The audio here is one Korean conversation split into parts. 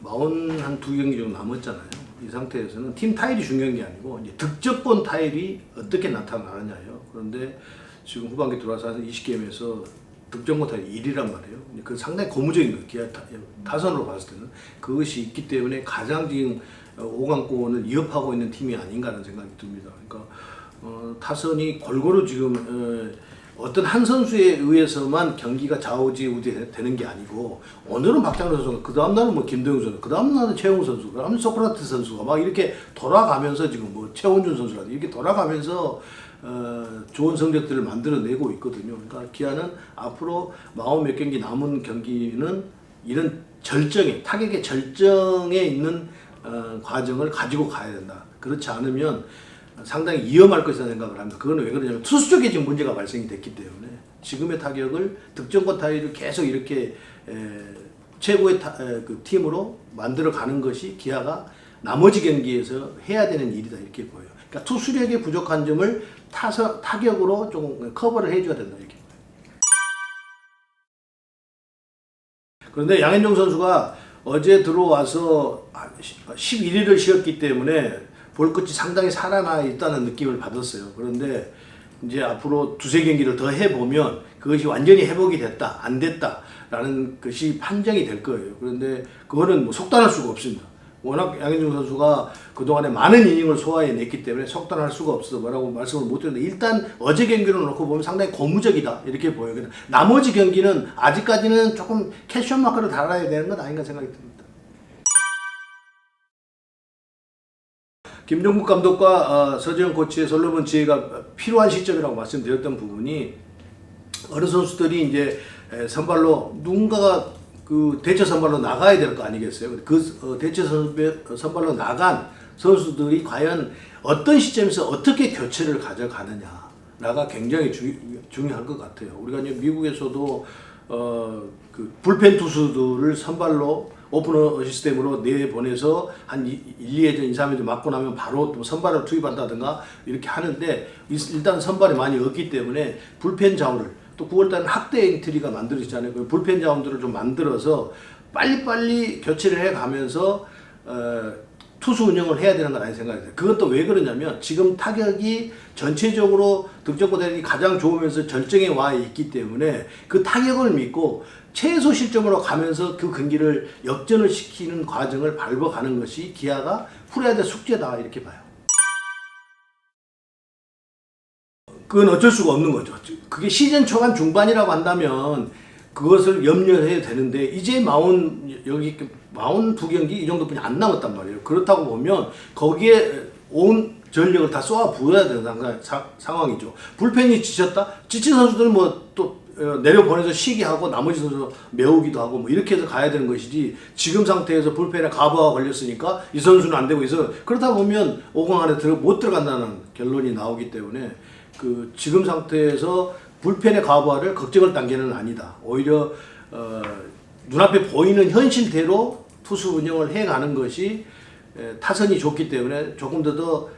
42경기 정도 남았잖아요. 이 상태에서는 팀 타율이 중요한 게 아니고 이제 득점권 타율이 어떻게 나타나느냐예요. 그런데 지금 후반기 들어와서 한 20게임에서 득점권 타율 1위란 말이에요. 그 상당히 고무적인 거예요. 기아 타선으로 봤을 때는 그것이 있기 때문에 가장 지금 5강권을 위협하고 있는 팀이 아닌가라는 생각이 듭니다. 그러니까 타선이 골고루 지금 어떤 한 선수에 의해서만 경기가 좌우지우지 되는 게 아니고 오늘은 박찬호 선수가 그 다음 날은 뭐 김도영 선수, 그 다음 날은 최용우 선수, 그 다음 소크라테스 선수가 막 이렇게 돌아가면서 지금 뭐 최원준 선수라든지 이렇게 돌아가면서 좋은 성적들을 만들어내고 있거든요. 그러니까 기아는 앞으로 40몇 경기 남은 경기는 이런 절정에 타격의 절정에 있는 과정을 가지고 가야 된다. 그렇지 않으면 상당히 위험할 것이라는 생각을 합니다. 그건 왜 그러냐면 투수 쪽에 지금 문제가 발생이 됐기 때문에 지금의 타격을 득점권 타율을 계속 이렇게 최고의 그 팀으로 만들어 가는 것이 기아가 나머지 경기에서 해야 되는 일이다 이렇게 보여요. 그러니까 투수력의 부족한 점을 타격으로 좀 커버를 해줘야 된다 이렇게 보여요. 그런데 양현종 선수가 어제 들어와서 11일을 쉬었기 때문에 볼 끝이 상당히 살아나 있다는 느낌을 받았어요. 그런데 이제 앞으로 두세 경기를 더 해보면 그것이 완전히 회복이 됐다, 안 됐다라는 것이 판정이 될 거예요. 그런데 그거는 뭐 속단할 수가 없습니다. 워낙 양현종 선수가 그동안에 많은 이닝을 소화해냈기 때문에 속단할 수가 없어서 뭐라고 말씀을 못 드렸는데 일단 어제 경기를 놓고 보면 상당히 고무적이다 이렇게 보여요. 나머지 경기는 아직까지는 조금 캐션 마크를 달아야 되는 건 아닌가 생각이 듭니다. 김종국 감독과 서재영 코치의 솔로몬 지혜가 필요한 시점이라고 말씀드렸던 부분이 어느 선수들이 이제 선발로 누군가가 그 대체 선발로 나가야 될 거 아니겠어요? 그 대체 선발로 나간 선수들이 과연 어떤 시점에서 어떻게 교체를 가져가느냐가 굉장히 중요할 것 같아요. 우리가 이제 미국에서도 그 불펜 투수들을 선발로 오프너 시스템으로 내보내서 한 1, 2회전, 2, 3회전 맞고 나면 바로 또 선발을 투입한다든가 이렇게 하는데 일단 선발이 많이 없기 때문에 불펜 자원을 또 9월달에 학대 엔트리가 만들어지잖아요. 그 불펜 자원들을 좀 만들어서 빨리빨리 교체를 해가면서 투수 운영을 해야 되는 건 아닌 생각이 들어요. 그건 또 왜 그러냐면 지금 타격이 전체적으로 득점권 대결이 가장 좋으면서 절정에 와 있기 때문에 그 타격을 믿고 최소 실점으로 가면서 그 경기를 역전을 시키는 과정을 밟아가는 것이 기아가 풀어야 될 숙제다 이렇게 봐요. 그건 어쩔 수가 없는 거죠. 그게 시즌 초반 중반이라고 한다면 그것을 염려해야 되는데 이제 42경기 이 정도뿐이 안 남았단 말이에요. 그렇다고 보면 거기에 온 전력을 다 쏘아 부어야 되는 상황이죠. 불펜이 지쳤다? 지친 선수들은 뭐 또 내려보내서 쉬게 하고 나머지 선수 메우기도 하고 뭐 이렇게 해서 가야 되는 것이지 지금 상태에서 불펜에 가부가 걸렸으니까 이 선수는 안 되고 있어. 그러다 보면 5강 안에 못 들어간다는 결론이 나오기 때문에 그 지금 상태에서 불펜의 가부화를 걱정할 단계는 아니다. 오히려 눈앞에 보이는 현실대로 투수 운영을 해가는 것이 타선이 좋기 때문에 조금 더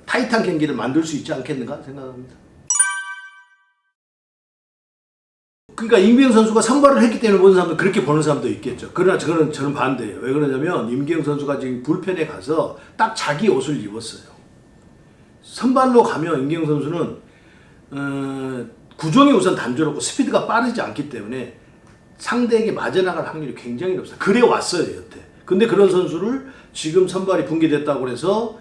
타이트한 경기를 만들 수 있지 않겠는가 생각합니다. 그러니까 임기영 선수가 선발을 했기 때문에 보는 사람도 그렇게 보는 사람도 있겠죠. 그러나 저는 반대예요. 왜 그러냐면 임기영 선수가 지금 불펜에 가서 딱 자기 옷을 입었어요. 선발로 가면 임기영 선수는 구종이 우선 단조롭고 스피드가 빠르지 않기 때문에 상대에게 맞아나갈 확률이 굉장히 높습니다. 그래 왔어요 여태. 근데 그런 선수를 지금 선발이 붕괴됐다고 해서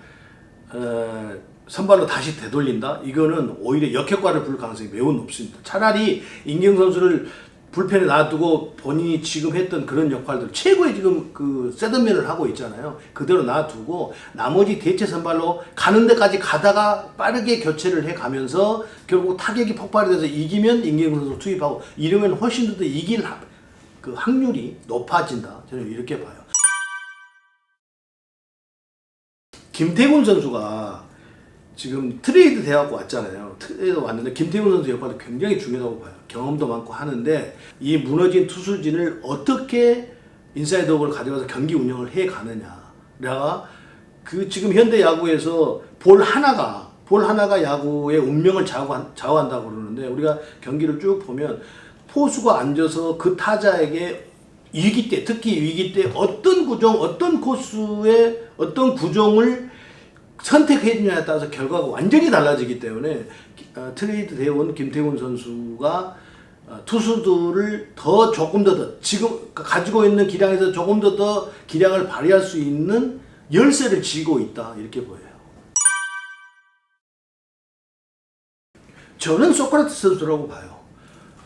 선발로 다시 되돌린다? 이거는 오히려 역효과를 부를 가능성이 매우 높습니다. 차라리 임기영 선수를 불펜에 놔두고 본인이 지금 했던 그런 역할들 최고의 지금 그 세든맨을 하고 있잖아요. 그대로 놔두고 나머지 대체 선발로 가는 데까지 가다가 빠르게 교체를 해가면서 결국 타격이 폭발이 돼서 이기면 임기영 선수 투입하고 이러면 훨씬 더 이길 그 확률이 높아진다. 저는 이렇게 봐요. 김태군 선수가 지금 트레이드 돼갖고 왔잖아요. 트레이드 왔는데 김태훈 선수 역할도 굉장히 중요하다고 봐요. 경험도 많고 하는데 이 무너진 투수진을 어떻게 인사이드업을 가져가서 경기 운영을 해 가느냐가 그 지금 현대 야구에서 볼 하나가 야구의 운명을 좌우한다고 그러는데 우리가 경기를 쭉 보면 포수가 앉아서 그 타자에게 위기 때, 특히 위기 때 어떤 구종, 어떤 코스의 어떤 구종을 선택해 주냐에 따라서 결과가 완전히 달라지기 때문에 트레이드 대원 김태훈 선수가 투수들을 조금 더 지금 가지고 있는 기량에서 조금 더 기량을 발휘할 수 있는 열쇠를 쥐고 있다 이렇게 보여요. 저는 소크라테스 선수라고 봐요.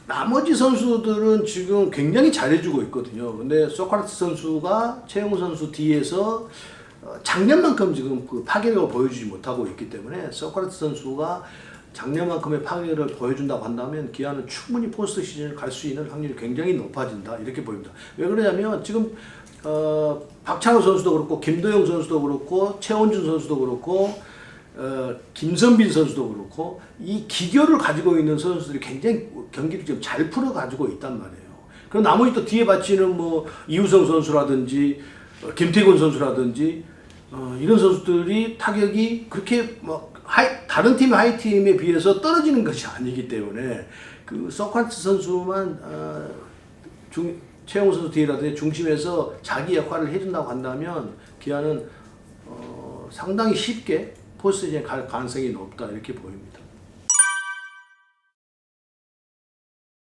나머지 선수들은 지금 굉장히 잘해주고 있거든요. 근데 소크라테스 선수가 최영우 선수 뒤에서 작년만큼 지금 그 파괴력을 보여주지 못하고 있기 때문에 소크라테스 선수가 작년만큼의 파괴를 보여준다고 한다면 기아는 충분히 포스트 시즌을 갈 수 있는 확률이 굉장히 높아진다 이렇게 보입니다. 왜 그러냐면 지금 박찬호 선수도 그렇고 김도영 선수도 그렇고 최원준 선수도 그렇고 김선빈 선수도 그렇고 이 기교를 가지고 있는 선수들이 굉장히 경기를 지금 잘 풀어 가지고 있단 말이에요. 그럼 나머지 또 뒤에 받치는 뭐 이우성 선수라든지 김태균 선수라든지 이런 선수들이 타격이 그렇게 뭐 다른 팀 하이 팀에 비해서 떨어지는 것이 아니기 때문에 그 소크라테스 선수만 최영우 선수 뒤라든지 중심에서 자기 역할을 해준다고 한다면 기아는 상당히 쉽게 포스트시즌에 갈 가능성이 높다 이렇게 보입니다.